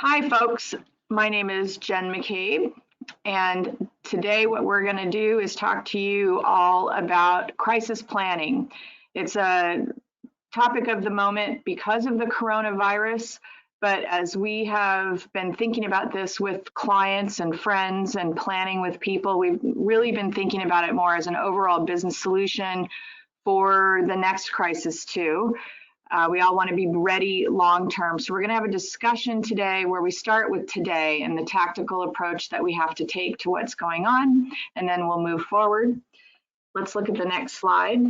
Hi, folks. My name is Jen McCabe, and today what we're going to do is talk to you all about crisis planning. It's a topic of the moment because of the coronavirus, but as we have been thinking about this with clients and friends and planning with people, we've really been thinking about it more as an overall business solution for the next crisis too. We all want to be ready long term. So we're going to have a discussion today where we start with today and the tactical approach that we have to take to what's going on, and then we'll move forward. Let's look at the next slide.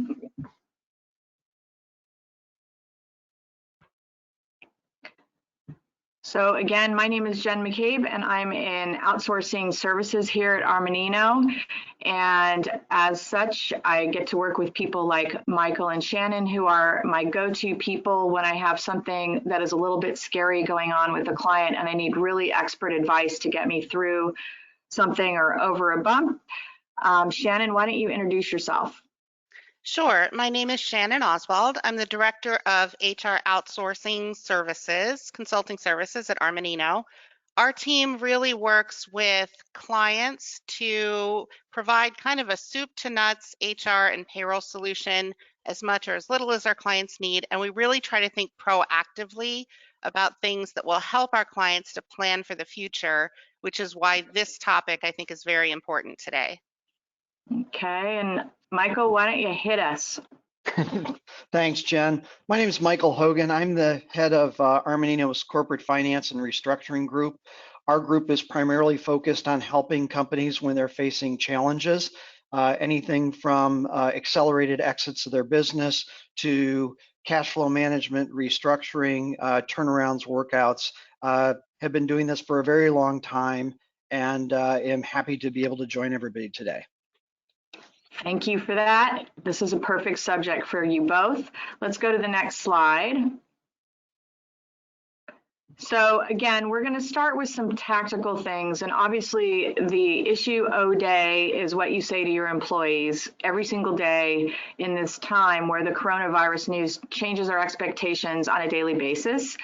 So again, my name is Jen McCabe, and I'm in outsourcing services here at Armanino. And as such, I get to work with people like Michael and Shannon, who are my go-to people when I have something that is a little bit scary going on with a client and I need really expert advice to get me through something or over a bump. Shannon, why don't you introduce yourself? Sure. My name is Shannon Oswald. I'm the Director of HR Outsourcing Services, Consulting Services at Armanino. Our team really works with clients to provide kind of a soup to nuts HR and payroll solution as much or as little as our clients need. And we really try to think proactively about things that will help our clients to plan for the future, which is why this topic I think is very important today. Okay, and Michael, why don't you hit us? Thanks, Jen. My name is Michael Hogan. I'm the head of Armanino's Corporate Finance and Restructuring Group. Our group is primarily focused on helping companies when they're facing challenges, anything from accelerated exits of their business to cash flow management, restructuring, turnarounds, workouts. Have been doing this for a very long time and am happy to be able to join everybody today. Thank you for that. This is a perfect subject for you both. Let's go to the next slide. So again, we're going to start with some tactical things. And obviously the issue O-Day is what you say to your employees every single day in this time where the coronavirus news changes our expectations on a daily basis.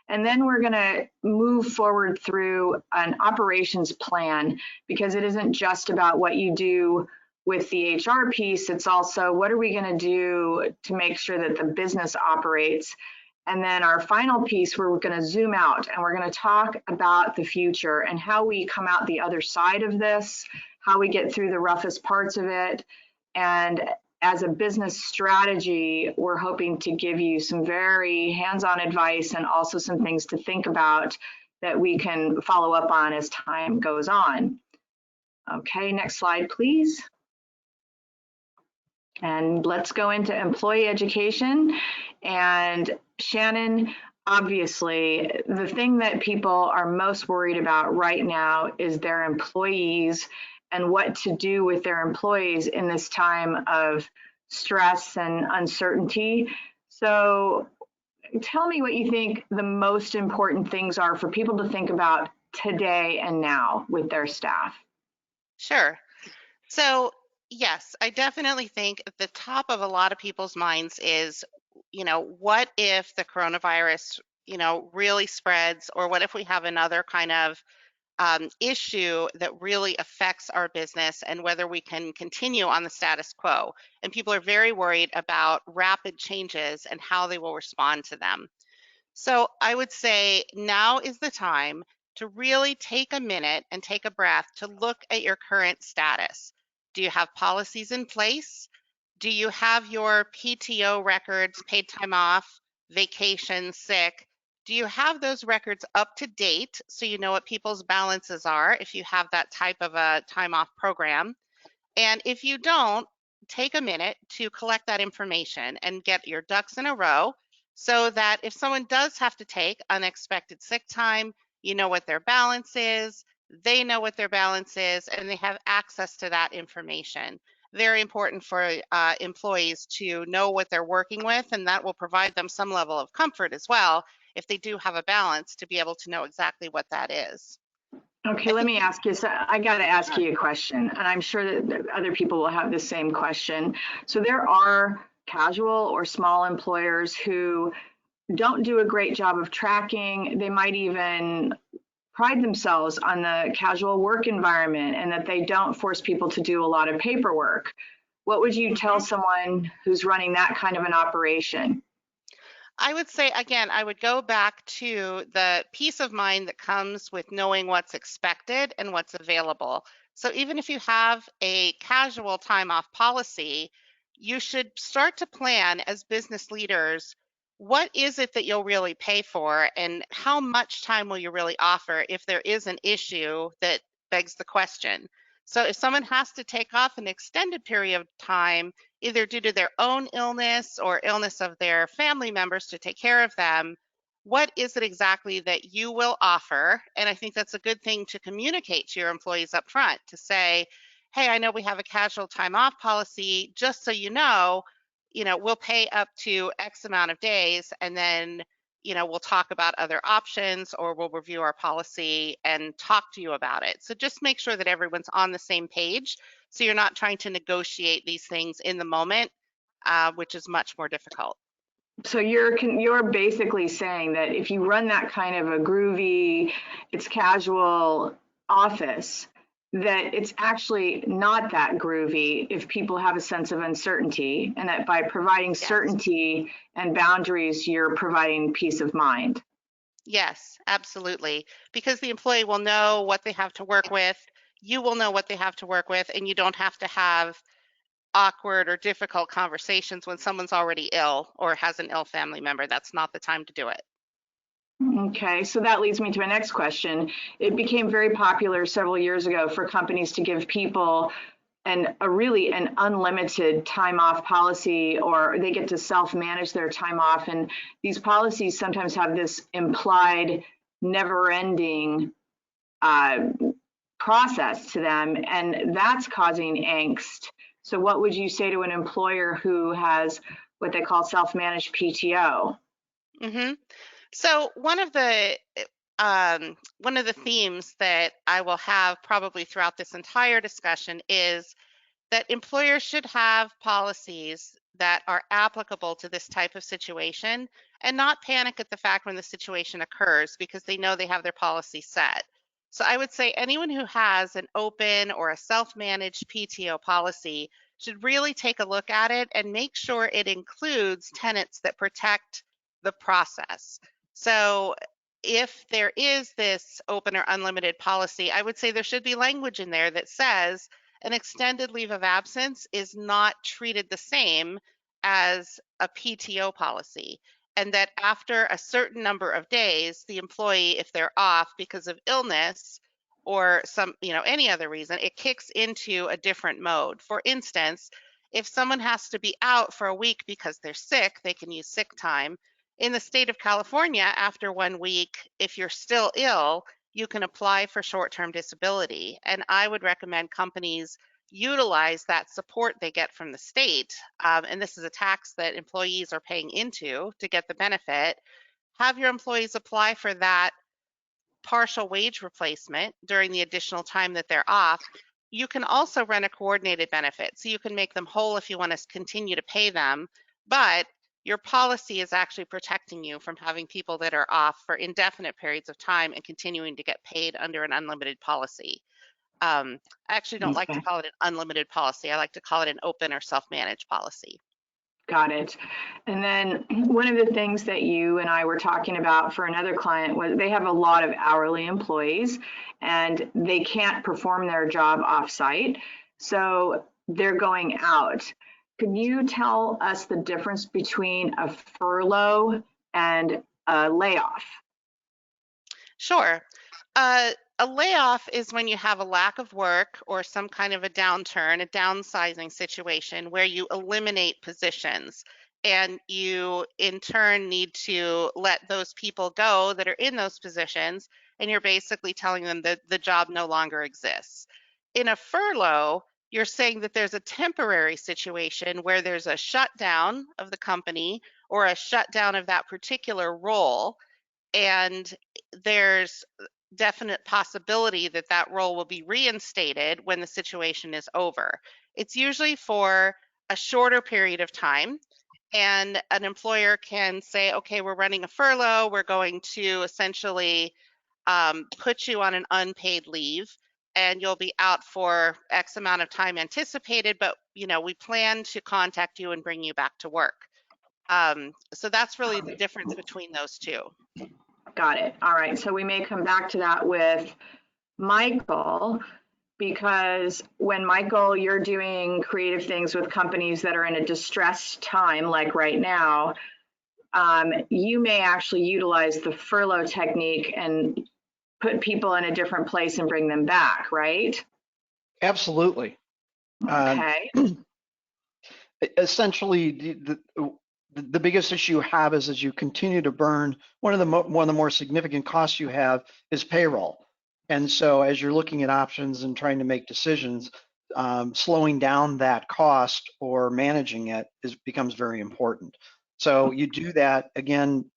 And then we're going to move forward through an operations plan, because it isn't just about what you do with the HR piece, it's also what are we going to do to make sure that the business operates. And then our final piece, we're going to zoom out and we're going to talk about the future and how we come out the other side of this, how we get through the roughest parts of it. And as a business strategy, we're hoping to give you some very hands-on advice and also some things to think about that we can follow up on as time goes on. Okay, next slide, please. And let's go into employee education. And Shannon, obviously, the thing that people are most worried about right now is their employees and what to do with their employees in this time of stress and uncertainty. So tell me what you think the most important things are for people to think about today and now with their staff. Sure. So yes, I definitely think at the top of a lot of people's minds is, what if the coronavirus, really spreads, or what if we have another kind of issue that really affects our business and whether we can continue on the status quo. And people are very worried about rapid changes and how they will respond to them. So I would say now is the time to really take a minute and take a breath to look at your current status. Do you have policies in place? Do you have your PTO records, paid time off, vacation, sick? Do you have those records up to date so you know what people's balances are if you have that type of a time off program? And if you don't, take a minute to collect that information and get your ducks in a row so that if someone does have to take unexpected sick time, you know what their balance is, they know what their balance is, and they have access to that information. Very important for employees to know what they're working with, and that will provide them some level of comfort as well if they do have a balance to be able to know exactly what that is. Okay, let me ask you, so I got to ask you a question, and I'm sure that other people will have the same question. So there are casual or small employers who don't do a great job of tracking. They might even pride themselves on the casual work environment and that they don't force people to do a lot of paperwork. What would you tell someone who's running that kind of an operation? I would say, again, I would go back to the peace of mind that comes with knowing what's expected and what's available. So even if you have a casual time off policy, you should start to plan as business leaders, what is it that you'll really pay for and how much time will you really offer if there is an issue that begs the question. So if someone has to take off an extended period of time, either due to their own illness or illness of their family members to take care of them, what is it exactly that you will offer? And I think that's a good thing to communicate to your employees up front to say, hey, I know we have a casual time off policy, just so we'll pay up to X amount of days and then we'll talk about other options or we'll review our policy and talk to you about it. So just make sure that everyone's on the same page so you're not trying to negotiate these things in the moment, which is much more difficult. So you're basically saying that if you run that kind of a groovy, it's casual office, that it's actually not that groovy if people have a sense of uncertainty, and that by providing certainty and boundaries, you're providing peace of mind. Yes, absolutely. Because the employee will know what they have to work with, you will know what they have to work with, and you don't have to have awkward or difficult conversations when someone's already ill or has an ill family member. That's not the time to do it. Okay, so that leads me to my next question. It became very popular several years ago for companies to give people an unlimited time off policy, or they get to self-manage their time off. And these policies sometimes have this implied never-ending process to them, and that's causing angst. So what would you say to an employer who has what they call self-managed PTO? Mm-hmm. So one of the themes that I will have probably throughout this entire discussion is that employers should have policies that are applicable to this type of situation and not panic at the fact when the situation occurs because they know they have their policy set. So I would say anyone who has an open or a self-managed PTO policy should really take a look at it and make sure it includes tenets that protect the process. So if there is this open or unlimited policy, I would say there should be language in there that says an extended leave of absence is not treated the same as a PTO policy. And that after a certain number of days, the employee, if they're off because of illness or any other reason, it kicks into a different mode. For instance, if someone has to be out for a week because they're sick, they can use sick time. In the state of California, after 1 week, if you're still ill, you can apply for short-term disability. And I would recommend companies utilize that support they get from the state. And this is a tax that employees are paying into to get the benefit. Have your employees apply for that partial wage replacement during the additional time that they're off. You can also run a coordinated benefit. So you can make them whole if you want to continue to pay them, but your policy is actually protecting you from having people that are off for indefinite periods of time and continuing to get paid under an unlimited policy. I actually don't like to call it an unlimited policy. I like to call it an open or self-managed policy. Got it. And then one of the things that you and I were talking about for another client was they have a lot of hourly employees and they can't perform their job off-site. So they're going out. Can you tell us the difference between a furlough and a layoff? Sure. A layoff is when you have a lack of work or some kind of a downturn, a downsizing situation where you eliminate positions and you in turn need to let those people go that are in those positions, and you're basically telling them that the job no longer exists. In a furlough, you're saying that there's a temporary situation where there's a shutdown of the company or a shutdown of that particular role, and there's definite possibility that that role will be reinstated when the situation is over. It's usually for a shorter period of time, and an employer can say, okay, we're running a furlough, we're going to essentially put you on an unpaid leave, and you'll be out for X amount of time anticipated, but we plan to contact you and bring you back to work. So that's really the difference between those two. Got it. All right. So we may come back to that with Michael, because when Michael, you're doing creative things with companies that are in a distressed time, like right now, you may actually utilize the furlough technique and put people in a different place and bring them back, right? Absolutely. Okay. Essentially, the biggest issue you have is as you continue to burn, one of the more significant costs you have is payroll. And so as you're looking at options and trying to make decisions, slowing down that cost or managing it becomes very important. So you do that, again,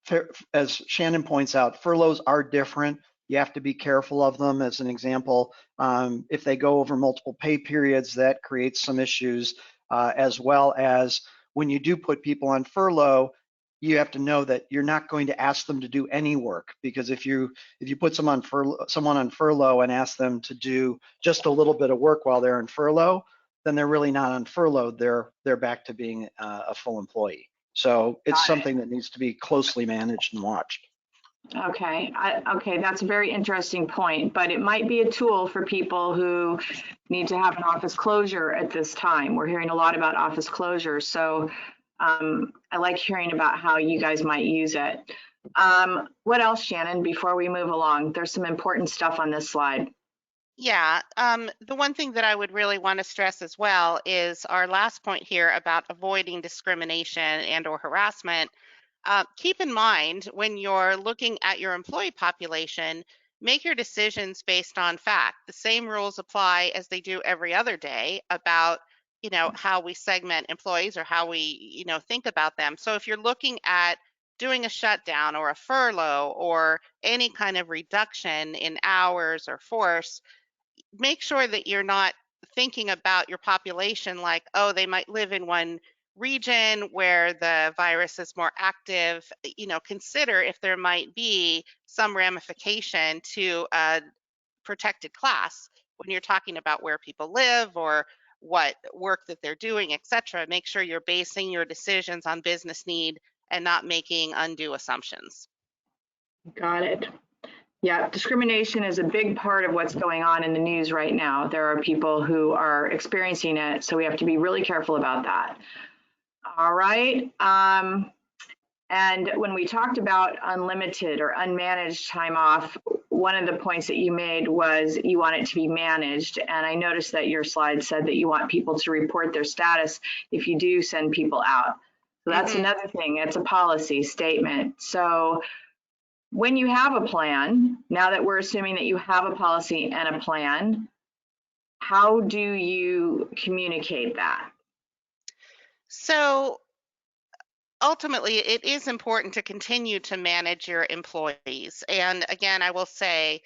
as Shannon points out, furloughs are different. You have to be careful of them. As an example, if they go over multiple pay periods, that creates some issues, as well as when you do put people on furlough, you have to know that you're not going to ask them to do any work, because if you put someone on furlough and ask them to do just a little bit of work while they're in furlough, then they're really not on furlough. They're back to being a full employee. So it's something that needs to be closely managed and watched. Okay. Okay, that's a very interesting point, but it might be a tool for people who need to have an office closure at this time. We're hearing a lot about office closures, so I like hearing about how you guys might use it. What else, Shannon, before we move along? There's some important stuff on this slide. Yeah, the one thing that I would really want to stress as well is our last point here about avoiding discrimination and or harassment. Keep in mind when you're looking at your employee population, make your decisions based on fact. The same rules apply as they do every other day about, how we segment employees or how we, think about them. So if you're looking at doing a shutdown or a furlough or any kind of reduction in hours or force, make sure that you're not thinking about your population like, oh, they might live in one region where the virus is more active. Consider if there might be some ramification to a protected class when you're talking about where people live or what work that they're doing, etc. Make sure you're basing your decisions on business need and not making undue assumptions. Got it. Yeah, discrimination is a big part of what's going on in the news right now. There are people who are experiencing it, so we have to be really careful about that. All right. And when we talked about unlimited or unmanaged time off, one of the points that you made was you want it to be managed. And I noticed that your slide said that you want people to report their status if you do send people out. So that's another thing. It's a policy statement. So when you have a plan, now that we're assuming that you have a policy and a plan, how do you communicate that? So ultimately, it is important to continue to manage your employees. And again, I will say,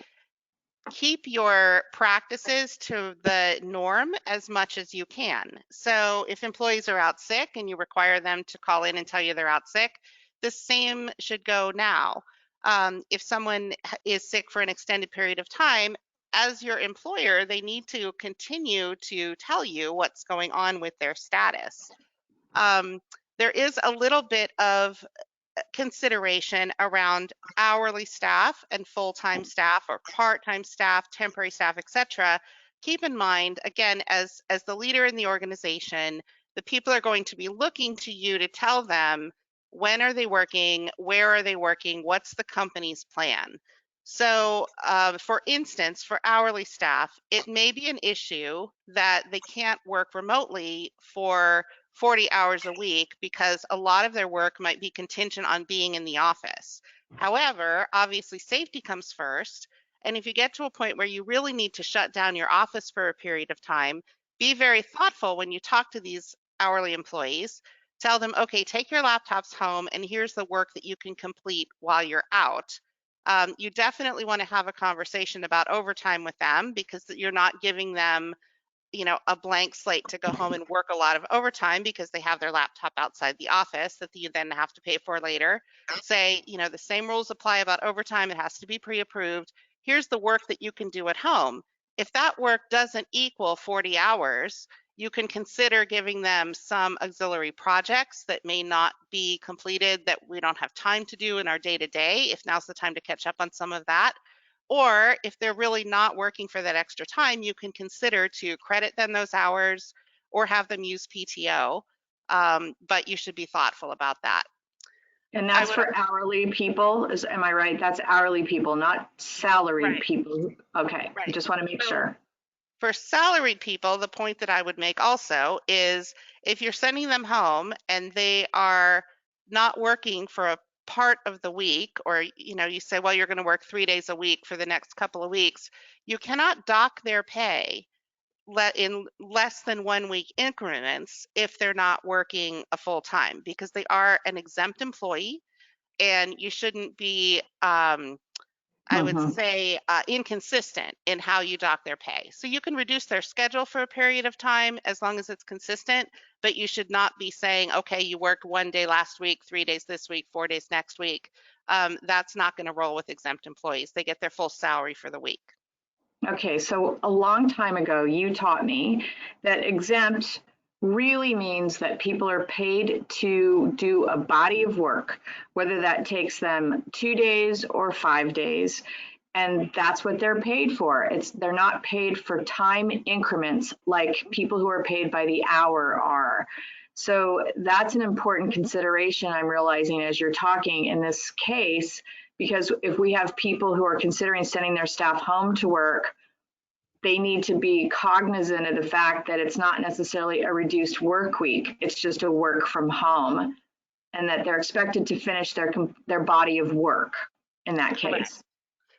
keep your practices to the norm as much as you can. So if employees are out sick and you require them to call in and tell you they're out sick, the same should go now. If someone is sick for an extended period of time, as your employer, they need to continue to tell you what's going on with their status. There is a little bit of consideration around hourly staff and full-time staff or part-time staff, temporary staff, etc. Keep in mind, again, as the leader in the organization, the people are going to be looking to you to tell them when are they working, where are they working, what's the company's plan. So for instance, for hourly staff, it may be an issue that they can't work remotely for 40 hours a week because a lot of their work might be contingent on being in the office. However, obviously safety comes first. And if you get to a point where you really need to shut down your office for a period of time, be very thoughtful when you talk to these hourly employees. Tell them, okay, take your laptops home and here's the work that you can complete while you're out. You definitely want to have a conversation about overtime with them because you're not giving them a blank slate to go home and work a lot of overtime because they have their laptop outside the office that you then have to pay for later. Say, the same rules apply about overtime. It has to be pre-approved. here's the work that you can do at home. If that work doesn't equal 40 hours, you can consider giving them some auxiliary projects that may not be completed, that we don't have time to do in our day-to-day, if now's the time to catch up on some of that. Or if they're really not working for that extra time, you can consider to credit them those hours or have them use PTO. But you should be thoughtful about that. And that's for hourly people, am I right? That's hourly people, not salaried Right. people. Okay, I Right. just want to make sure. For salaried people, the point that I would make also is if you're sending them home and they are not working for a part of the week, or you say, well, you're going to work 3 days a week for the next couple of weeks, you cannot dock their pay in less than 1 week increments if they're not working a full time, because they are an exempt employee, and you shouldn't be I would Mhm. say inconsistent in how you dock their pay. So you can reduce their schedule for a period of time as long as it's consistent, but you should not be saying, okay, you worked 1 day last week, 3 days this week, 4 days next week. That's not going to roll with exempt employees. They get their full salary for the week. Okay, so a long time ago, you taught me that exempt really means that people are paid to do a body of work, whether that takes them 2 days or 5 days. And that's what they're paid for. They're not paid for time increments like people who are paid by the hour are. So that's an important consideration I'm realizing as you're talking in this case, because if we have people who are considering sending their staff home to work, they need to be cognizant of the fact that it's not necessarily a reduced work week. It's just a work from home, and that they're expected to finish their body of work in that case.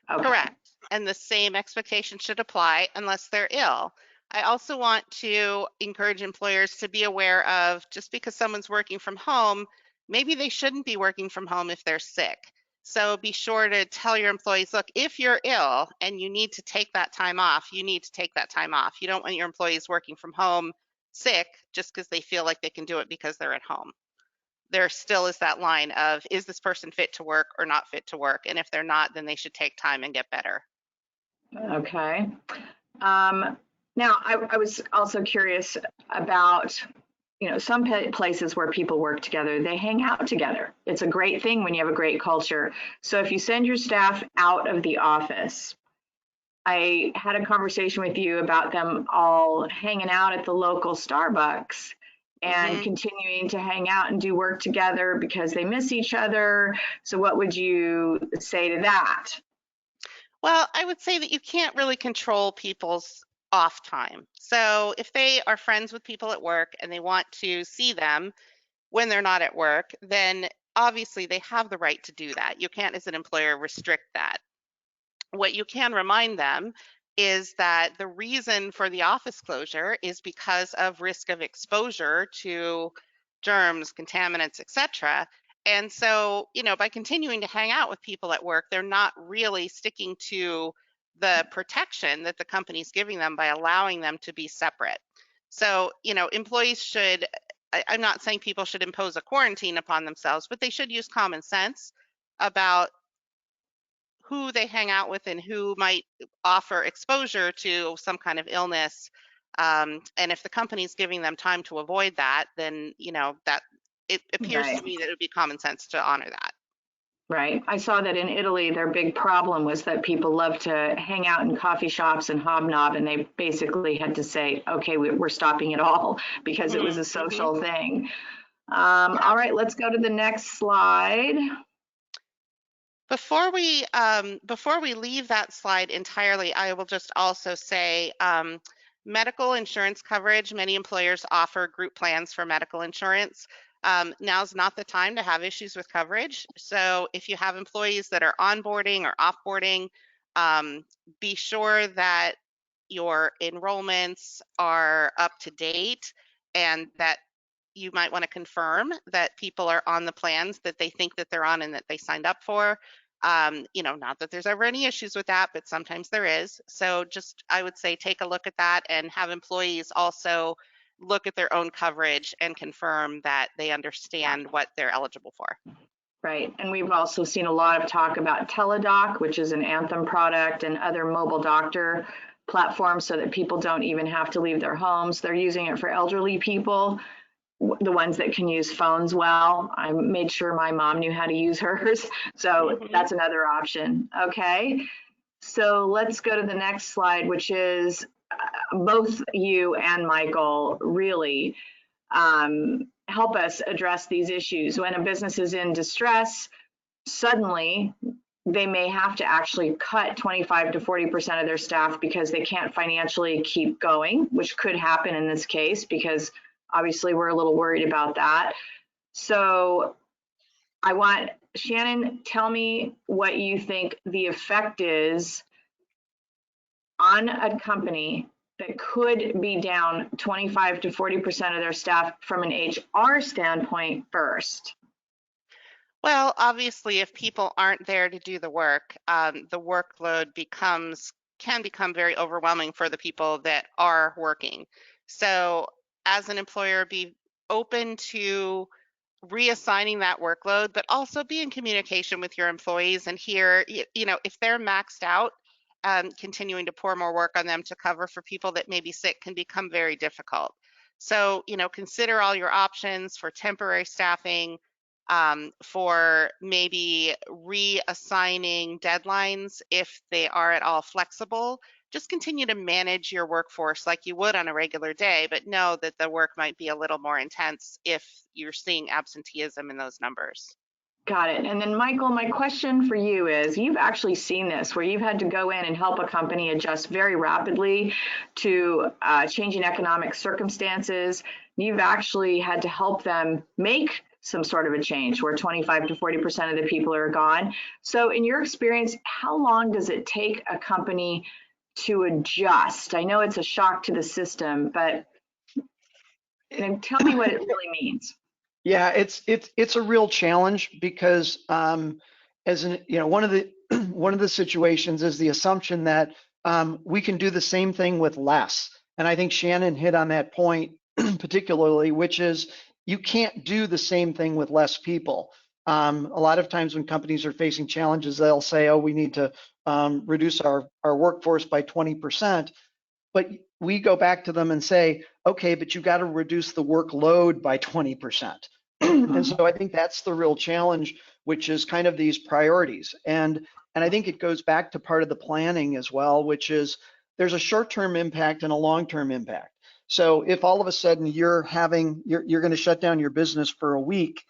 Okay. Correct. And the same expectation should apply unless they're ill. I also want to encourage employers to be aware of, just because someone's working from home, maybe they shouldn't be working from home if they're sick. So be sure to tell your employees, look, if you're ill and you need to take that time off, you need to take that time off. You don't want your employees working from home sick just because they feel like they can do it because they're at home. There still is that line of, is this person fit to work or not fit to work? And if they're not, then they should take time and get better. Okay. Now, I was also curious about, some places where people work together, they hang out together. It's a great thing when you have a great culture. So if you send your staff out of the office, I had a conversation with you about them all hanging out at the local Starbucks and continuing to hang out and do work together because they miss each other. So what would you say to that? Well, I would say that you can't really control people's off time. So if they are friends with people at work and they want to see them when they're not at work, then obviously they have the right to do that. You can't, as an employer, restrict that. What you can remind them is that the reason for the office closure is because of risk of exposure to germs, contaminants, etc. And so, by continuing to hang out with people at work, they're not really sticking to the protection that the company's giving them by allowing them to be separate. So, employees should, I'm not saying people should impose a quarantine upon themselves, but they should use common sense about who they hang out with and who might offer exposure to some kind of illness. And if the company's giving them time to avoid that, then that it appears to me that it would be common sense to honor that. Right. I saw that in Italy, their big problem was that people love to hang out in coffee shops and hobnob, and they basically had to say, okay, we're stopping it all because it was a social thing. All right, let's go to the next slide. Before we leave that slide entirely, I will just also say medical insurance coverage. Many employers offer group plans for medical insurance. Now's not the time to have issues with coverage. So if you have employees that are onboarding or offboarding, be sure that your enrollments are up to date and that you might want to confirm that people are on the plans that they think that they're on and that they signed up for. Not that there's ever any issues with that, but sometimes there is. So just, I would say, take a look at that and have employees also look at their own coverage and confirm that they understand what they're eligible for. Right. And we've also seen a lot of talk about Teledoc, which is an Anthem product, and other mobile doctor platforms so that people don't even have to leave their homes. They're using it for elderly people, the ones that can use phones well. I made sure my mom knew how to use hers. So Mhm. that's another option. Okay. So let's go to the next slide, which is both you and Michael really help us address these issues. When a business is in distress, suddenly they may have to actually cut 25 to 40% of their staff because they can't financially keep going, which could happen in this case because obviously we're a little worried about that. So I want Shannon, tell me what you think the effect is on a company that could be down 25 to 40% of their staff from an HR standpoint first. Well, obviously, if people aren't there to do the work, the workload can become very overwhelming for the people that are working. So, as an employer, be open to reassigning that workload, but also be in communication with your employees and hear, if they're maxed out, continuing to pour more work on them to cover for people that may be sick can become very difficult. So, consider all your options for temporary staffing, for maybe reassigning deadlines if they are at all flexible. Just continue to manage your workforce like you would on a regular day, but know that the work might be a little more intense if you're seeing absenteeism in those numbers. Got it. And then Michael, my question for you is, you've actually seen this where you've had to go in and help a company adjust very rapidly to changing economic circumstances. You've actually had to help them make some sort of a change where 25 to 40% of the people are gone. So in your experience, how long does it take a company to adjust? I know it's a shock to the system, but tell me what it really means. Yeah, it's a real challenge because as an one of the one of the situations is the assumption that we can do the same thing with less. And I think Shannon hit on that point particularly, which is you can't do the same thing with less people. A lot of times when companies are facing challenges, they'll say, "Oh, we need to reduce our workforce by 20%." But we go back to them and say, okay, but you got to reduce the workload by 20%. And so I think that's the real challenge, which is kind of these priorities. And I think it goes back to part of the planning as well, which is there's a short-term impact and a long-term impact. So if all of a sudden you're going to shut down your business for a week,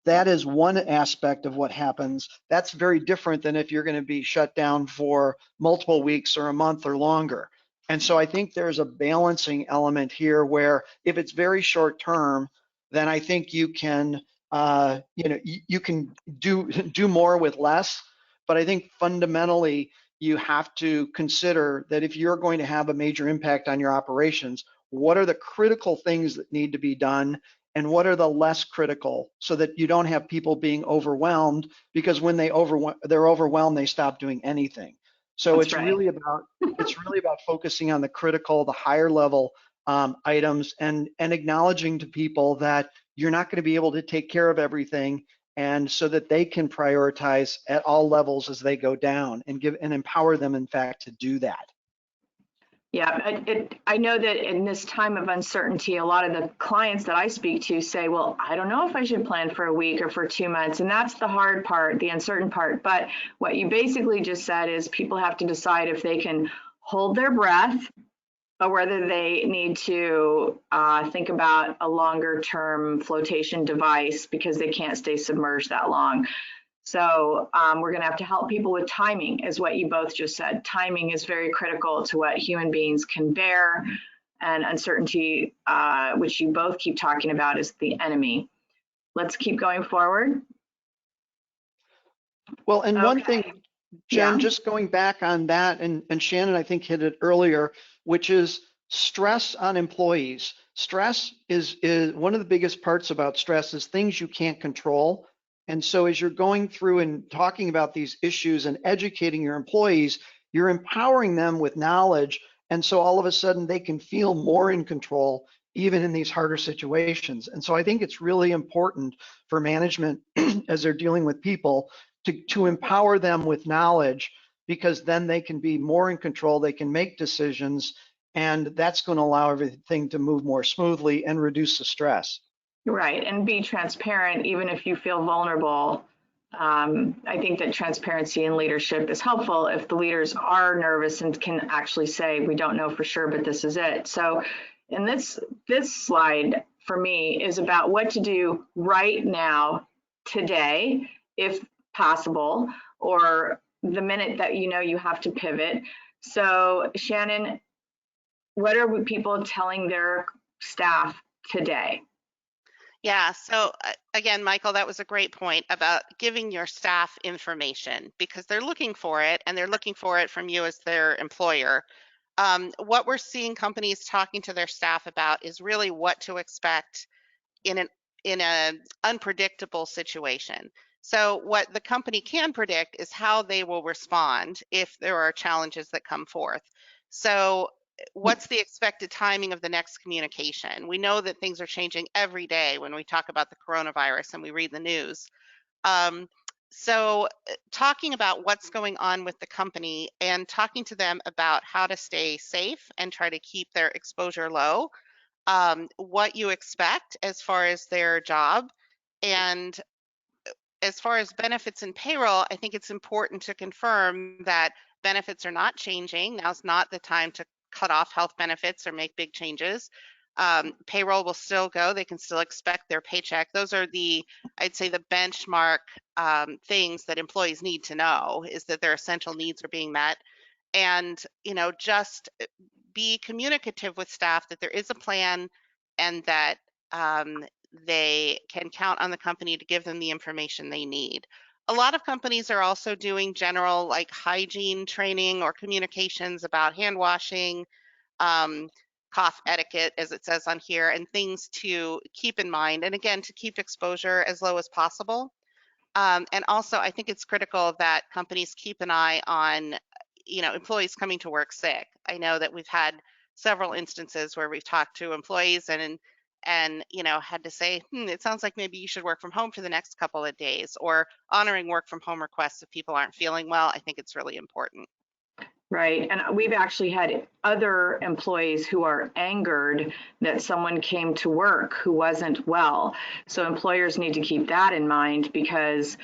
that is one aspect of what happens. That's very different than if you're going to be shut down for multiple weeks or a month or longer. And so I think there's a balancing element here where if it's very short term, then I think you can, you can do more with less. But I think fundamentally you have to consider that if you're going to have a major impact on your operations, what are the critical things that need to be done and what are the less critical so that you don't have people being overwhelmed, because when they're overwhelmed, they stop doing anything. So That's right. it's really about focusing on the critical, the higher level items, and acknowledging to people that you're not going to be able to take care of everything, and so that they can prioritize at all levels as they go down and empower them, in fact, to do that. Yeah, I know that in this time of uncertainty, a lot of the clients that I speak to say, well, I don't know if I should plan for a week or for 2 months. And that's the hard part, the uncertain part. But what you basically just said is people have to decide if they can hold their breath or whether they need to think about a longer term flotation device because they can't stay submerged that long. So we're going to have to help people with timing, is what you both just said. Timing is very critical to what human beings can bear, and uncertainty, which you both keep talking about, is the enemy. Let's keep going forward. Well, and one Okay. thing, Jen, Yeah. just going back on that, and Shannon, I think, hit it earlier, which is stress on employees. Stress is one of the biggest parts about stress is things you can't control. And so as you're going through and talking about these issues and educating your employees, you're empowering them with knowledge. And so all of a sudden they can feel more in control even in these harder situations. And so I think it's really important for management as they're dealing with people to empower them with knowledge, because then they can be more in control, they can make decisions, and that's going to allow everything to move more smoothly and reduce the stress. Right, and be transparent even if you feel vulnerable. I think that transparency in leadership is helpful if the leaders are nervous and can actually say, we don't know for sure, but this is it. So in this slide for me is about what to do right now, today, if possible, or the minute that you know you have to pivot. So Shannon, what are people telling their staff today? Yeah, so again, Michael, that was a great point about giving your staff information, because they're looking for it, and they're looking for it from you as their employer. What we're seeing companies talking to their staff about is really what to expect in an unpredictable situation. So what the company can predict is how they will respond if there are challenges that come forth. So what's the expected timing of the next communication? We know that things are changing every day when we talk about the coronavirus and we read the news. Um, so talking about what's going on with the company and talking to them about how to stay safe and try to keep their exposure low, what you expect as far as their job. And as far as benefits and payroll, I think it's important to confirm that benefits are not changing. Now's not the time to cut off health benefits or make big changes. Payroll will still go. They can still expect their paycheck. Those are I'd say the benchmark things that employees need to know, is that their essential needs are being met. And, just be communicative with staff that there is a plan, and that they can count on the company to give them the information they need. A lot of companies are also doing general like hygiene training or communications about hand washing, cough etiquette, as it says on here, and things to keep in mind. And again, to keep exposure as low as possible. And also, I think it's critical that companies keep an eye on, employees coming to work sick. I know that we've had several instances where we've talked to employees and had to say, it sounds like maybe you should work from home for the next couple of days, or honoring work from home requests if people aren't feeling well. I think it's really important. Right. And we've actually had other employees who are angered that someone came to work who wasn't well. So employers need to keep that in mind, because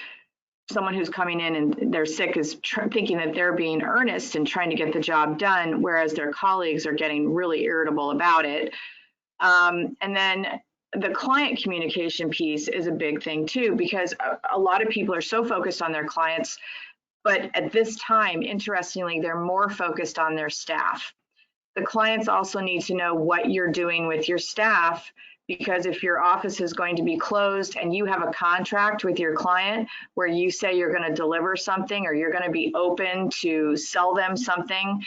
someone who's coming in and they're sick is thinking that they're being earnest and trying to get the job done, whereas their colleagues are getting really irritable about it. And then the client communication piece is a big thing too, because a lot of people are so focused on their clients, but at this time, interestingly, they're more focused on their staff. The clients also need to know what you're doing with your staff, because if your office is going to be closed and you have a contract with your client where you say you're going to deliver something or you're going to be open to sell them something,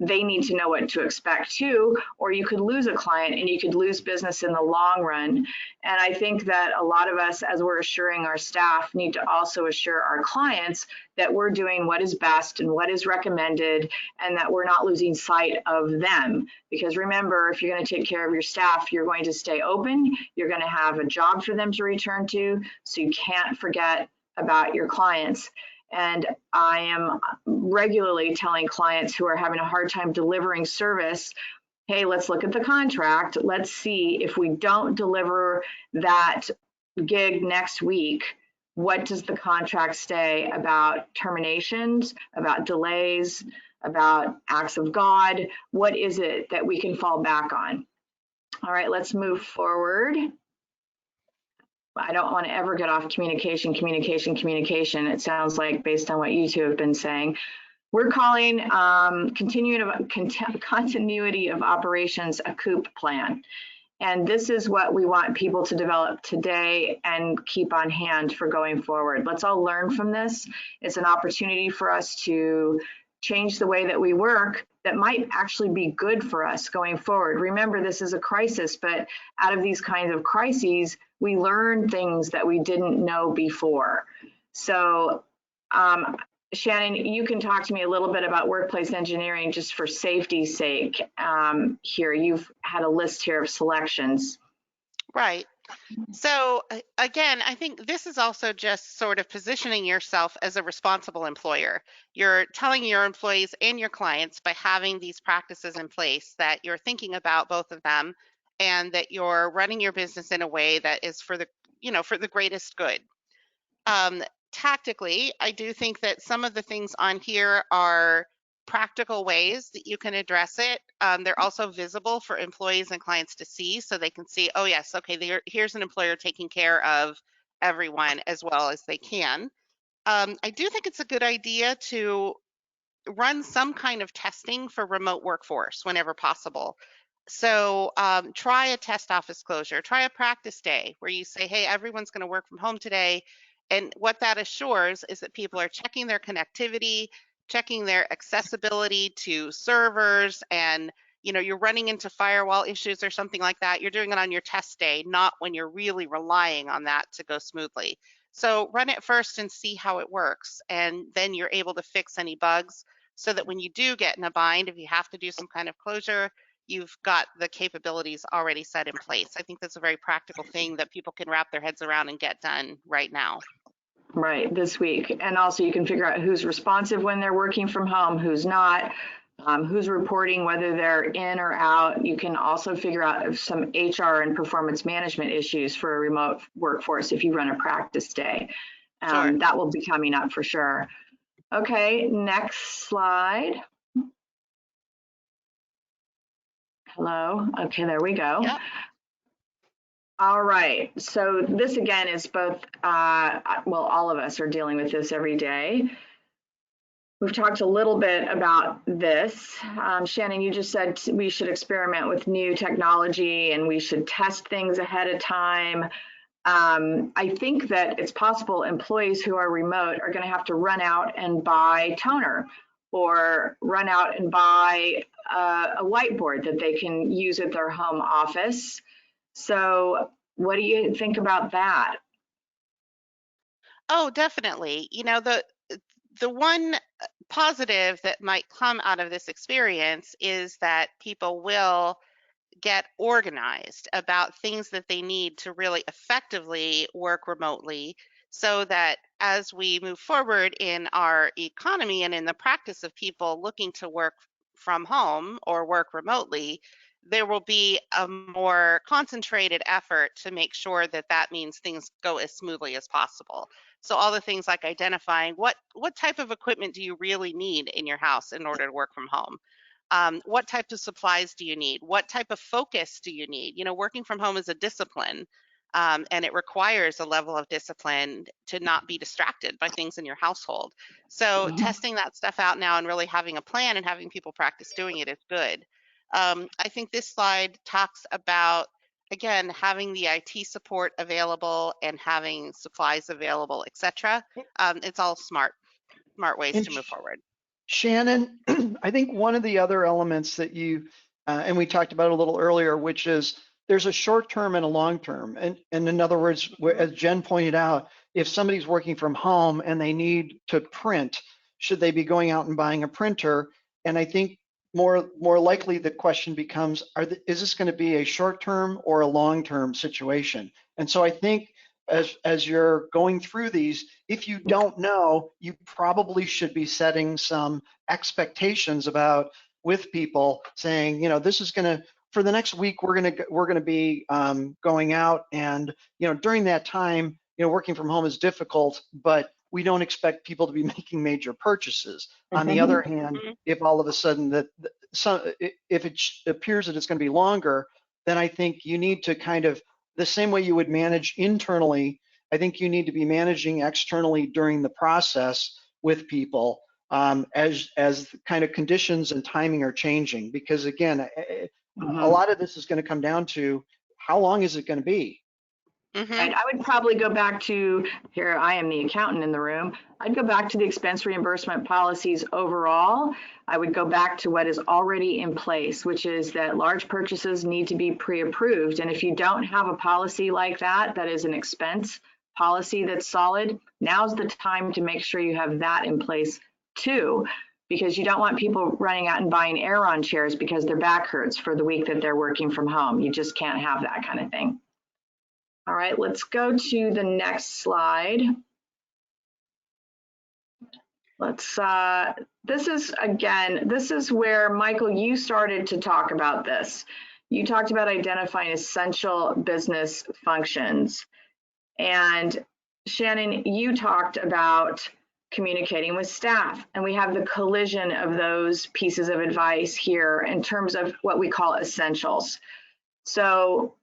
they need to know what to expect too, or you could lose a client and you could lose business in the long run. And I think that a lot of us, as we're assuring our staff, need to also assure our clients that we're doing what is best and what is recommended, and that we're not losing sight of them. Because remember, if you're going to take care of your staff, you're going to stay open, you're going to have a job for them to return to, so you can't forget about your clients. And I am regularly telling clients who are having a hard time delivering service, hey, let's look at the contract. Let's see if we don't deliver that gig next week, what does the contract say about terminations, about delays, about acts of God? What is it that we can fall back on? All right, let's move forward. I don't want to ever get off communication. It sounds like, based on what you two have been saying, we're calling continuity of operations a COOP plan. And this is what we want people to develop today and keep on hand for going forward. Let's all learn from this. It's an opportunity for us to change the way that we work that might actually be good for us going forward. Remember, this is a crisis, but out of these kinds of crises, we learn things that we didn't know before. So Shannon, you can talk to me a little bit about workplace engineering just for safety's sake. Here, you've had a list here of selections. Right. So again, I think this is also just sort of positioning yourself as a responsible employer. You're telling your employees and your clients by having these practices in place that you're thinking about both of them and that you're running your business in a way that is for the, for the greatest good. Um, Tactically, I do think that some of the things on here are practical ways that you can address it. They're also visible for employees and clients to see, so they can see, oh yes, okay, here's an employer taking care of everyone as well as they can. I do think it's a good idea to run some kind of testing for remote workforce whenever possible. So try a test office closure, try a practice day where you say, hey, everyone's going to work from home today. And what that assures is that people are checking their connectivity, checking their accessibility to servers, and you're running into firewall issues or something like that. You're doing it on your test day, not when you're really relying on that to go smoothly. So run it first and see how it works. And then you're able to fix any bugs so that when you do get in a bind, if you have to do some kind of closure, you've got the capabilities already set in place. I think that's a very practical thing that people can wrap their heads around and get done right now. Right, this week. And also you can figure out who's responsive when they're working from home, who's not, who's reporting, whether they're in or out. You can also figure out some HR and performance management issues for a remote workforce if you run a practice day. Sure. That will be coming up for sure. Okay, next slide. Hello. Okay, there we go. Yep. All right. So this again is both, well, all of us are dealing with this every day. We've talked a little bit about this. Shannon, you just said we should experiment with new technology and we should test things ahead of time. I think that it's possible employees who are remote are going to have to run out and buy toner or run out and buy a whiteboard that they can use at their home office. So what do you think about that? Oh, definitely. The one positive that might come out of this experience is that people will get organized about things that they need to really effectively work remotely, so that as we move forward in our economy and in the practice of people looking to work from home or work remotely, there will be a more concentrated effort to make sure that that means things go as smoothly as possible. So all the things like identifying what type of equipment do you really need in your house in order to work from home? What type of supplies do you need? What type of focus do you need? Working from home is a discipline, and it requires a level of discipline to not be distracted by things in your household. So testing that stuff out now and really having a plan and having people practice doing it is good. I think this slide talks about, again, having the IT support available and having supplies available, etc. It's all smart ways to move forward. Shannon, I think one of the other elements that you, and we talked about a little earlier, which is there's a short term and a long term. And in other words, as Jen pointed out, if somebody's working from home and they need to print, should they be going out and buying a printer? And I think more likely the question becomes, is this going to be a short term or a long term situation? And so I think as you're going through these, if you don't know, you probably should be setting some expectations about with people saying, this is going to, for the next week, we're going to be going out, and during that time, working from home is difficult, but we don't expect people to be making major purchases. On the other hand, if all of a sudden if it appears that it's going to be longer, then I think you need to kind of, the same way you would manage internally, I think you need to be managing externally during the process with people as kind of conditions and timing are changing. Because again, a lot of this is going to come down to how long is it going to be? Right. I would probably go back to, here I am the accountant in the room, I'd go back to the expense reimbursement policies overall. I would go back to what is already in place, which is that large purchases need to be pre-approved. And if you don't have a policy like that, that is an expense policy that's solid, now's the time to make sure you have that in place too, because you don't want people running out and buying Aeron chairs because their back hurts for the week that they're working from home. You just can't have that kind of thing. All right, let's go to the next slide. This is where, Michael, you started to talk about this. You talked about identifying essential business functions. And Shannon, you talked about communicating with staff. And we have the collision of those pieces of advice here in terms of what we call essentials. So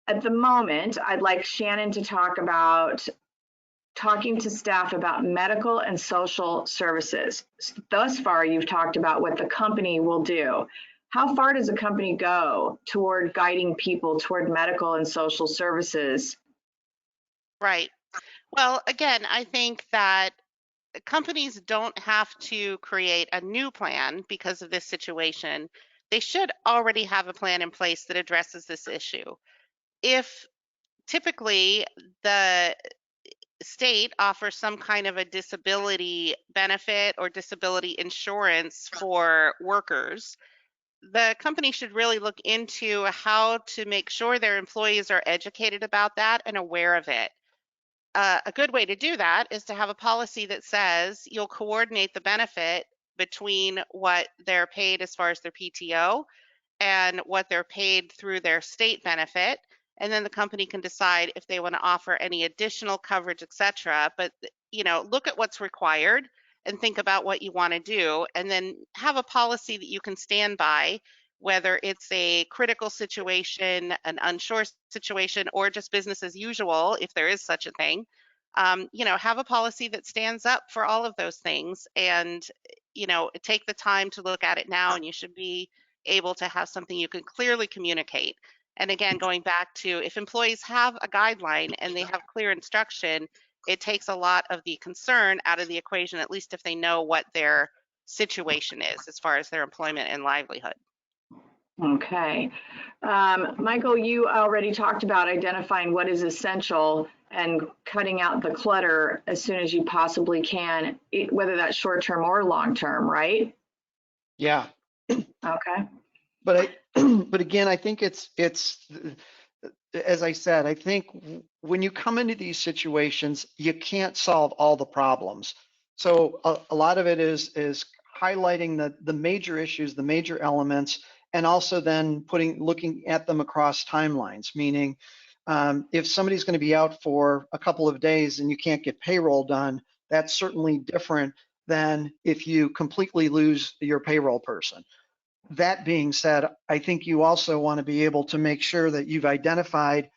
at the moment, I'd like Shannon to talk about talking to staff about medical and social services. Thus far, you've talked about what the company will do. How far does a company go toward guiding people toward medical and social services? Right. Well, again, I think that companies don't have to create a new plan because of this situation. They should already have a plan in place that addresses this issue. If typically the state offers some kind of a disability benefit or disability insurance for workers, the company should really look into how to make sure their employees are educated about that and aware of it. A good way to do that is to have a policy that says you'll coordinate the benefit between what they're paid as far as their PTO and what they're paid through their state benefit. And then the company can decide if they want to offer any additional coverage, et cetera. But, look at what's required and think about what you want to do, and then have a policy that you can stand by, whether it's a critical situation, an unsure situation, or just business as usual, if there is such a thing. Have a policy that stands up for all of those things, and, take the time to look at it now, and you should be able to have something you can clearly communicate. And again, going back to, if employees have a guideline and they have clear instruction, it takes a lot of the concern out of the equation, at least if they know what their situation is as far as their employment and livelihood. Okay. Michael, you already talked about identifying what is essential and cutting out the clutter as soon as you possibly can, whether that's short-term or long-term, right? Yeah. Okay. But again, I think it's as I said, I think when you come into these situations, you can't solve all the problems. So a lot of it is highlighting the major issues, the major elements, and also then looking at them across timelines, meaning if somebody's going to be out for a couple of days and you can't get payroll done, that's certainly different than if you completely lose your payroll person. That being said, I think you also want to be able to make sure that you've identified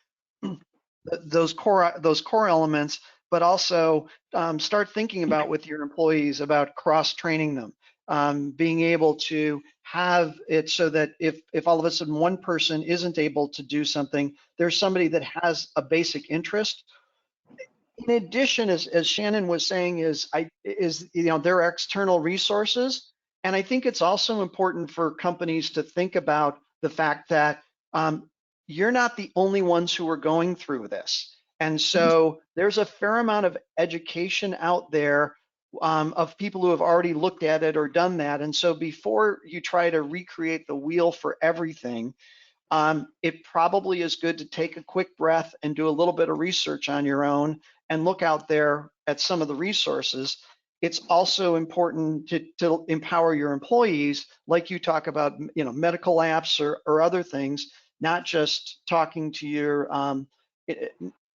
those core elements, but also start thinking about with your employees about cross-training them, being able to have it so that if all of a sudden one person isn't able to do something, there's somebody that has a basic interest. In addition, as Shannon was saying, is there are external resources. And I think it's also important for companies to think about the fact that you're not the only ones who are going through this. And so there's a fair amount of education out there of people who have already looked at it or done that. And so before you try to recreate the wheel for everything, it probably is good to take a quick breath and do a little bit of research on your own and look out there at some of the resources. It's also important to empower your employees, like you talk about, medical apps or other things, not just talking to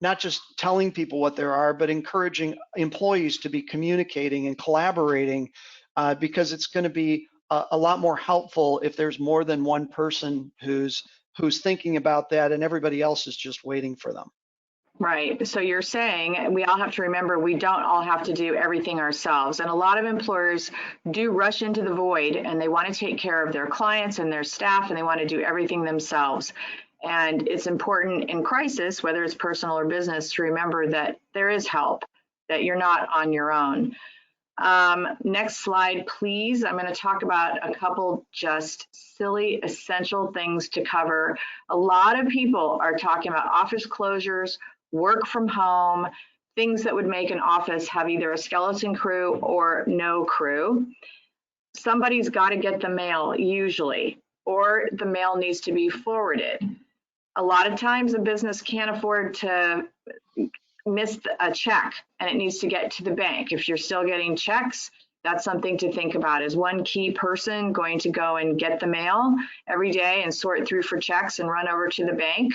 not just telling people what there are, but encouraging employees to be communicating and collaborating, because it's going to be a lot more helpful if there's more than one person who's thinking about that and everybody else is just waiting for them. Right. So you're saying we all have to remember we don't all have to do everything ourselves. And a lot of employers do rush into the void and they want to take care of their clients and their staff and they want to do everything themselves. And it's important in crisis, whether it's personal or business, to remember that there is help, that you're not on your own. Next slide, please. I'm going to talk about a couple just silly, essential things to cover. A lot of people are talking about office closures, work from home, things that would make an office have either a skeleton crew or no crew. Somebody's got to get the mail usually, or the mail needs to be forwarded. A lot of times a business can't afford to miss a check and it needs to get to the bank. If you're still getting checks, that's something to think about. Is one key person going to go and get the mail every day and sort through for checks and run over to the bank?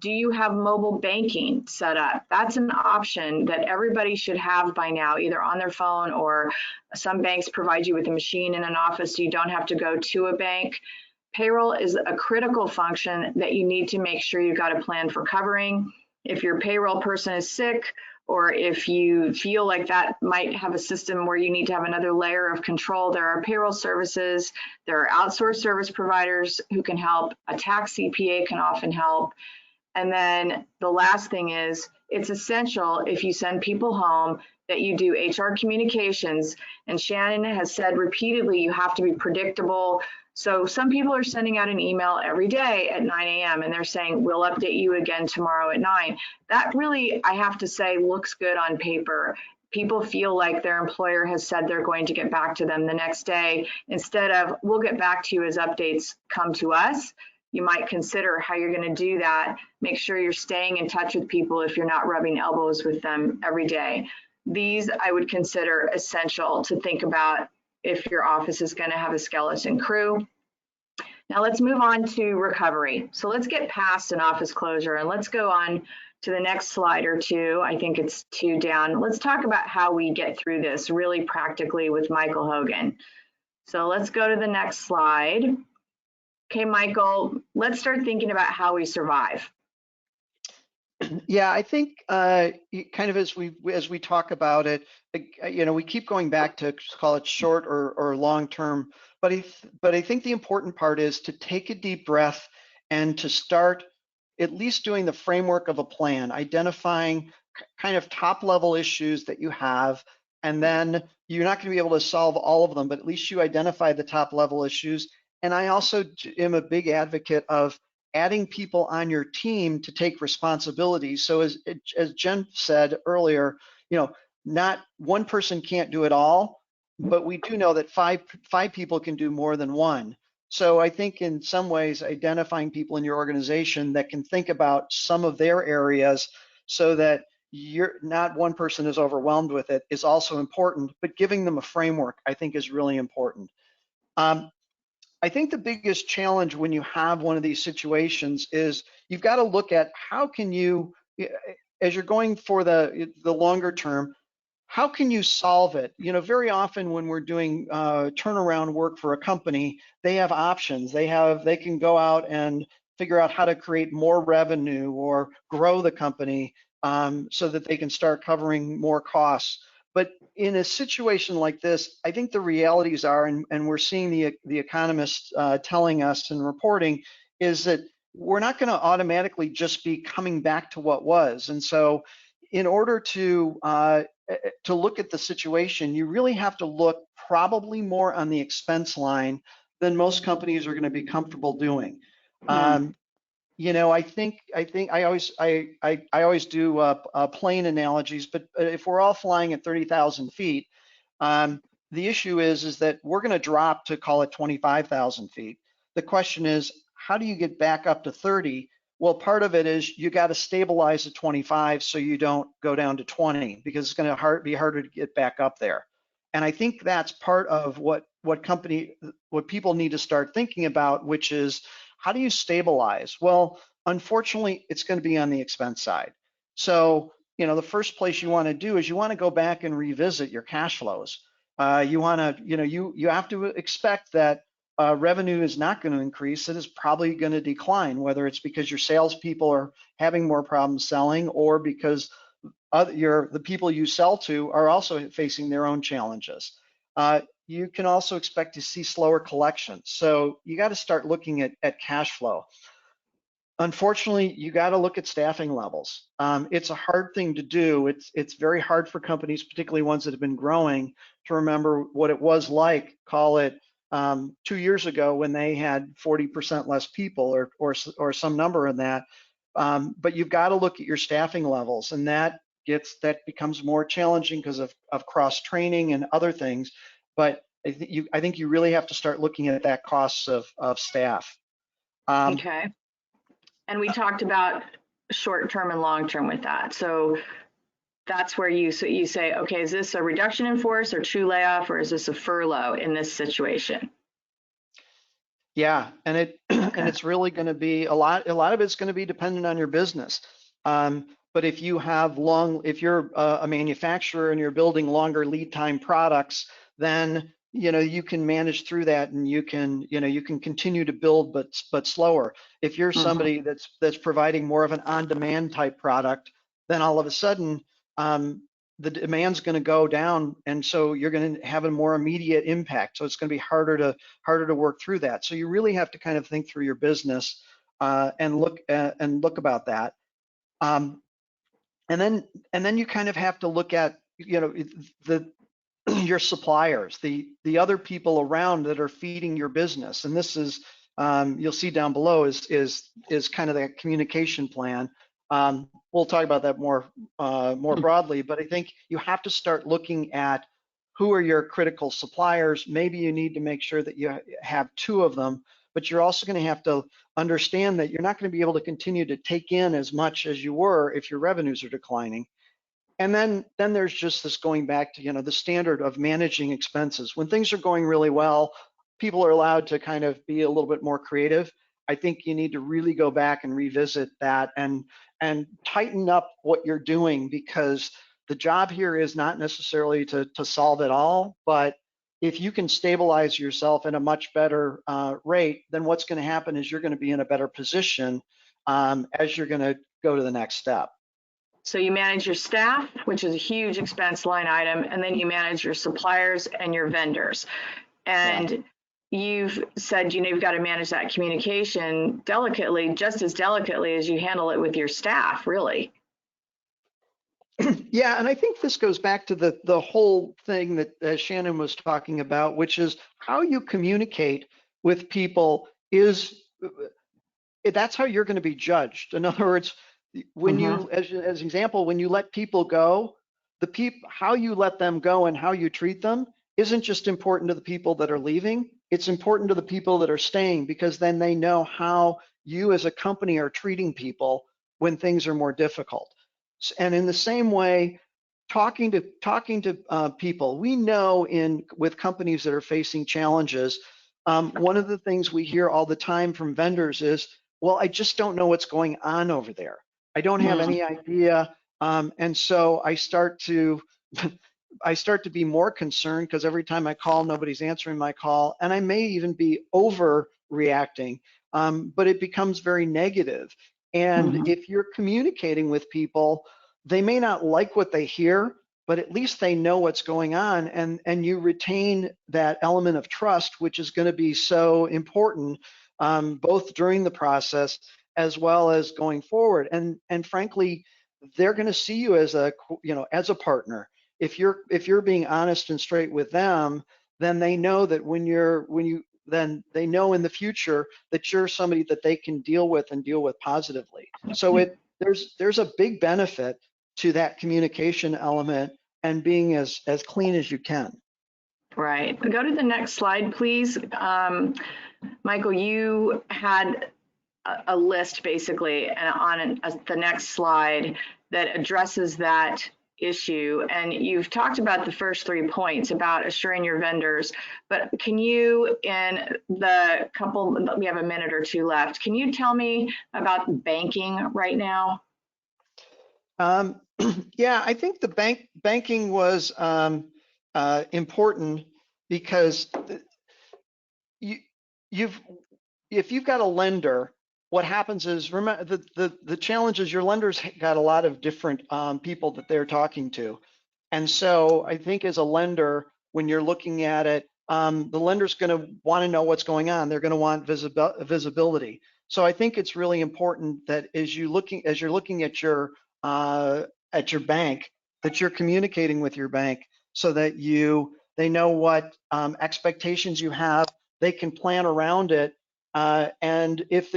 Do you have mobile banking set up? That's an option that everybody should have by now, either on their phone, or some banks provide you with a machine in an office so you don't have to go to a bank. Payroll is a critical function that you need to make sure you've got a plan for covering. If your payroll person is sick, or if you feel like that might have a system where you need to have another layer of control, there are payroll services, there are outsourced service providers who can help. A tax CPA can often help. And then the last thing is, it's essential if you send people home that you do HR communications. And Shannon has said repeatedly, you have to be predictable. So some people are sending out an email every day at 9 a.m. and they're saying, we'll update you again tomorrow at 9. That really, I have to say, looks good on paper. People feel like their employer has said they're going to get back to them the next day, instead of, we'll get back to you as updates come to us. You might consider how you're going to do that. Make sure you're staying in touch with people if you're not rubbing elbows with them every day. These I would consider essential to think about if your office is going to have a skeleton crew. Now let's move on to recovery. So let's get past an office closure and let's go on to the next slide or two. I think it's 2 down. Let's talk about how we get through this really practically with Michael Hogan. So let's go to the next slide. Okay, Michael, let's start thinking about how we survive. Yeah, I think kind of as we talk about it, we keep going back to call it short or long term, but I think the important part is to take a deep breath and to start at least doing the framework of a plan, identifying kind of top level issues that you have, and then you're not going to be able to solve all of them, but at least you identify the top level issues. And I also am a big advocate of adding people on your team to take responsibility. So as Jen said earlier, not one person can't do it all, but we do know that five people can do more than one. So I think in some ways, identifying people in your organization that can think about some of their areas so that you're not one person is overwhelmed with it is also important, but giving them a framework I think is really important. I think the biggest challenge when you have one of these situations is you've got to look at how can you, as you're going for the longer term, how can you solve it? Very often when we're doing turnaround work for a company, they have options. They can go out and figure out how to create more revenue or grow the company so that they can start covering more costs. But in a situation like this, I think the realities are, and we're seeing the economists telling us and reporting, is that we're not going to automatically just be coming back to what was. And so in order to look at the situation, you really have to look probably more on the expense line than most companies are going to be comfortable doing. I think I always do plane analogies, but if we're all flying at 30,000 feet, the issue is that we're going to drop to call it 25,000 feet. The question is, how do you get back up to 30? Well, part of it is you got to stabilize at 25 so you don't go down to 20, because it's going to be harder to get back up there. And I think that's part of what people need to start thinking about, which is, how do you stabilize? Well, unfortunately, it's going to be on the expense side. So, the first place you want to do is you want to go back and revisit your cash flows. You want to, you have to expect that revenue is not going to increase. It is probably going to decline, whether it's because your salespeople are having more problems selling or because the people you sell to are also facing their own challenges. You can also expect to see slower collections. So you got to start looking at cash flow. Unfortunately, you got to look at staffing levels. It's a hard thing to do. It's very hard for companies, particularly ones that have been growing, to remember what it was like, call it 2 years ago when they had 40% less people or some number in that. But you've got to look at your staffing levels, and that becomes more challenging because of cross training and other things. But I think you really have to start looking at that costs of staff. Okay. And we talked about short-term and long-term with that. So that's where you say, okay, is this a reduction in force or true layoff, or is this a furlough in this situation? Yeah, and Okay. it's really going to be a lot of it's going to be dependent on your business. But if you're a manufacturer and you're building longer lead time products, then you can manage through that, and you can continue to build, but slower. If you're somebody that's providing more of an on-demand type product, then all of a sudden the demand's going to go down, and so you're going to have a more immediate impact. So it's going to be harder to work through that. So you really have to kind of think through your business and look about that. And then you kind of have to look at your suppliers, the other people around that are feeding your business. And this is you'll see down below is kind of that communication plan. We'll talk about that more broadly, but I think you have to start looking at who are your critical suppliers. Maybe you need to make sure that you have 2 of them, but you're also going to have to understand that you're not going to be able to continue to take in as much as you were if your revenues are declining. And then there's just this going back to the standard of managing expenses. When things are going really well, people are allowed to kind of be a little bit more creative. I think you need to really go back and revisit that and tighten up what you're doing, because the job here is not necessarily to solve it all, but if you can stabilize yourself in a much better rate, then what's going to happen is you're going to be in a better position as you're going to go to the next step. So you manage your staff, which is a huge expense line item, and then you manage your suppliers and your vendors. And you've said, you've got to manage that communication delicately, just as delicately as you handle it with your staff, really. Yeah, and I think this goes back to the whole thing that Shannon was talking about, which is how you communicate with people that's how you're going to be judged. In other words, when you, as an example, when you let people go, how you let them go and how you treat them isn't just important to the people that are leaving. It's important to the people that are staying, because then they know how you as a company are treating people when things are more difficult. And in the same way, talking to people, we know with companies that are facing challenges, one of the things we hear all the time from vendors is, well, I just don't know what's going on over there. I don't have any idea. And so I start to be more concerned, because every time I call, nobody's answering my call, and I may even be overreacting, but it becomes very negative. And if you're communicating with people, they may not like what they hear, but at least they know what's going on, and you retain that element of trust, which is going to be so important, both during the process as well as going forward. And frankly, they're going to see you as a partner. If you're being honest and straight with them, then they know that then they know in the future that you're somebody that they can deal with positively. So there's a big benefit to that communication element and being as clean as you can. Right. Go to the next slide, please. Michael, you had a list basically on the next slide that addresses that issue. And you've talked about the first 3 points about assuring your vendors, but can you, in the couple, we have a minute or 2 left, can you tell me about banking right now? Yeah, I think the banking was important, because if you've got a lender, what happens is, remember, the challenge is your lender's got a lot of different people that they're talking to. And so I think as a lender, when you're looking at it, the lender's going to want to know what's going on. They're going to want visibility. So I think it's really important that as you're looking at your bank, that you're communicating with your bank, so that they know what expectations you have. They can plan around it. And if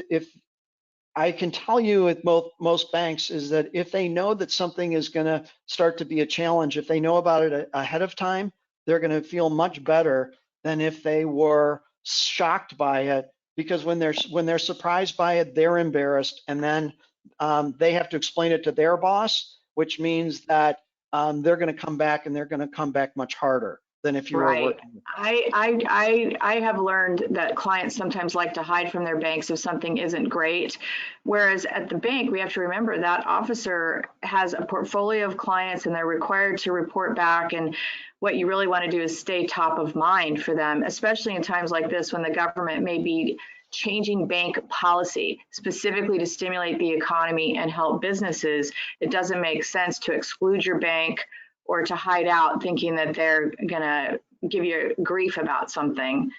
I can tell you with most banks is that if they know that something is going to start to be a challenge, if they know about it ahead of time, they're going to feel much better than if they were shocked by it. Because when they're surprised by it, they're embarrassed, and then they have to explain it to their boss, which means that they're going to come back, and they're going to come back much harder than if you were Right. working. I have learned that clients sometimes like to hide from their banks if something isn't great. Whereas at the bank, we have to remember that officer has a portfolio of clients and they're required to report back. And what you really want to do is stay top of mind for them, especially in times like this when the government may be changing bank policy specifically to stimulate the economy and help businesses. It doesn't make sense to exclude your bank or to hide out thinking that they're gonna give you grief about something.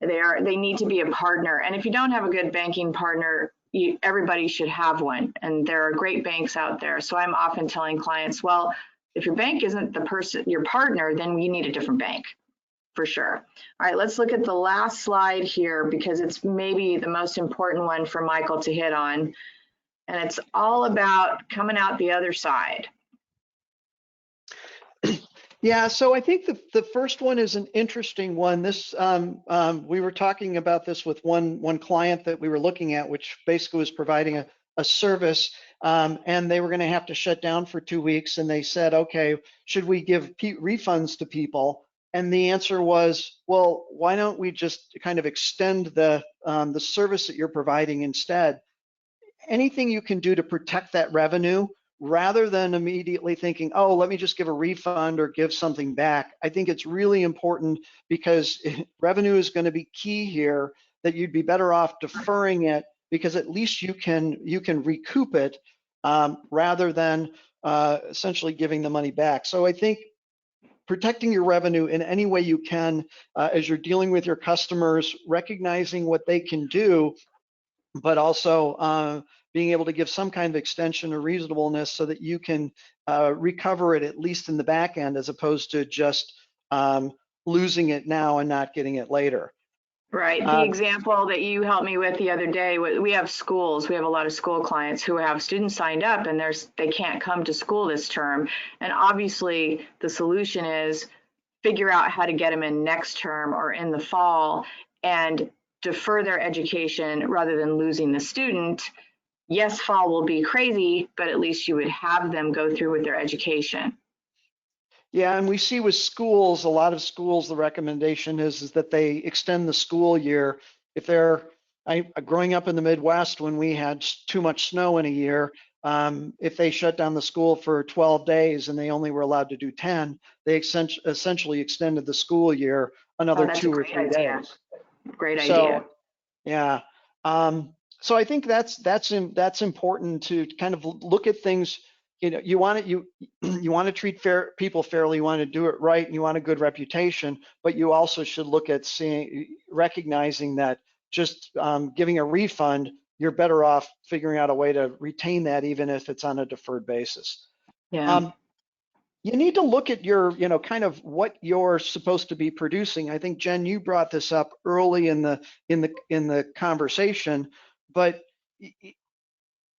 They need to be a partner. And if you don't have a good banking partner, everybody should have one. And there are great banks out there. So I'm often telling clients, well, if your bank isn't the person, your partner, then you need a different bank for sure. All right, let's look at the last slide here because it's maybe the most important one for Michael to hit on. And it's all about coming out the other side. Yeah, so I think the first one is an interesting one. This we were talking about this with one client that we were looking at, which basically was providing a service, and they were going to have to shut down for 2 weeks. And they said, okay, should we give refunds to people? And the answer was, well, why don't we just kind of extend the service that you're providing instead? Anything you can do to protect that revenue rather than immediately thinking, oh, let me just give a refund or give something back. I think it's really important because revenue is going to be key here, that you'd be better off deferring it because at least you can recoup it rather than essentially giving the money back. So I think protecting your revenue in any way you can as you're dealing with your customers, recognizing what they can do, but also being able to give some kind of extension or reasonableness so that you can recover it at least in the back end as opposed to just losing it now and not getting it later. Right. The example that you helped me with the other day, we have schools, we have a lot of school clients who have students signed up and they can't come to school this term. And obviously the solution is figure out how to get them in next term or in the fall and defer their education rather than losing the student. Yes, fall will be crazy, but at least you would have them go through with their education. Yeah, and we see with schools, a lot of schools, the recommendation is that they extend the school year. If they're growing up in the Midwest when we had too much snow in a year, if they shut down the school for 12 days and they only were allowed to do 10, they essentially extended the school year another 2 or 3 days. Great idea. Yeah. So I think that's important to kind of look at things. You know, you want to treat people fairly, you want to do it right, and you want a good reputation, but you also should look at recognizing that just giving a refund, you're better off figuring out a way to retain that even if it's on a deferred basis. Yeah. You need to look at your, kind of what you're supposed to be producing. I think Jen, you brought this up early in the conversation, but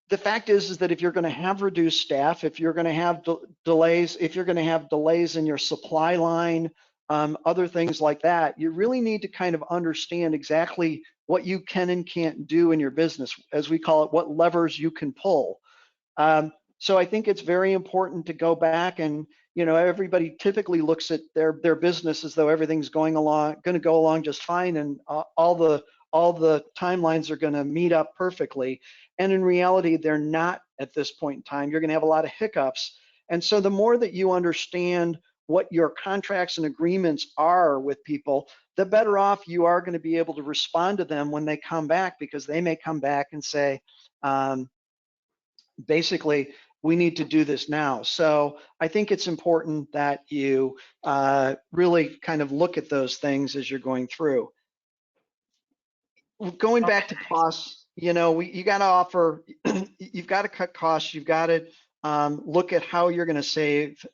the fact is that if you're going to have reduced staff, if you're going to have delays, if you're going to have delays in your supply line, other things like that, you really need to kind of understand exactly what you can and can't do in your business, as we call it, what levers you can pull. So I think it's very important to go back and, everybody typically looks at their business as though everything's going to go along just fine, and all the timelines are going to meet up perfectly. And in reality, they're not at this point in time. You're going to have a lot of hiccups. And so the more that you understand what your contracts and agreements are with people, the better off you are going to be able to respond to them when they come back, because they may come back and say, basically, we need to do this now. So I think it's important that you really kind of look at those things as you're going through. Going back to costs, you got to offer, you've got to cut costs, you've got to look at how you're going to save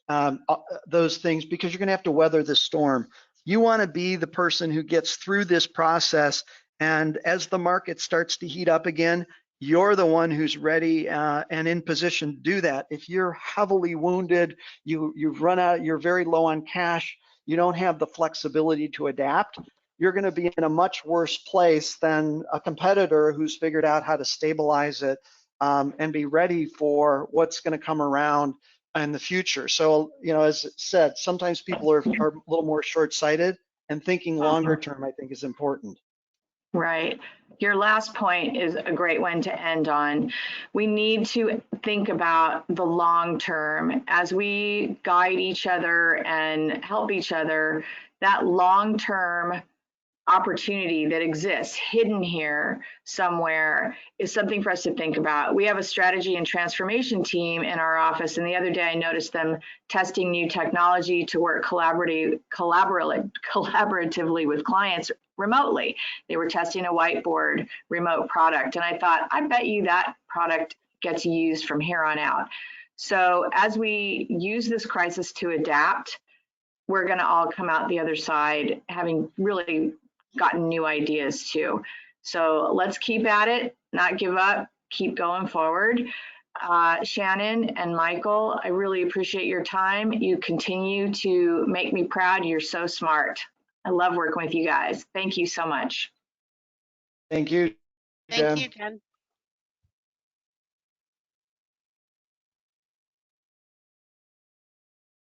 those things, because you're going to have to weather the storm. You want to be the person who gets through this process, and as the market starts to heat up again, you're the one who's ready and in position to do that. If you're heavily wounded, you've run out, you're very low on cash, you don't have the flexibility to adapt, you're going to be in a much worse place than a competitor who's figured out how to stabilize it and be ready for what's going to come around in the future. So, you know, as said, sometimes people are a little more short-sighted, and thinking longer term, I think, is important. Right. Your last point is a great one to end on. We need to think about the long term as we guide each other and help each other. That long term opportunity that exists hidden here somewhere is something for us to think about. We have a strategy and transformation team in our office, and the other day I noticed them testing new technology to work collaboratively with clients remotely. They were testing a whiteboard remote product, and I thought, I bet you that product gets used from here on out. So as we use this crisis to adapt, we're going to all come out the other side having really gotten new ideas too. So let's keep at it, not give up, keep going forward. Shannon and Michael, I really appreciate your time. You continue to make me proud. You're so smart. I love working with you guys. Thank you so much. Thank you, Jen. Thank you, Jen.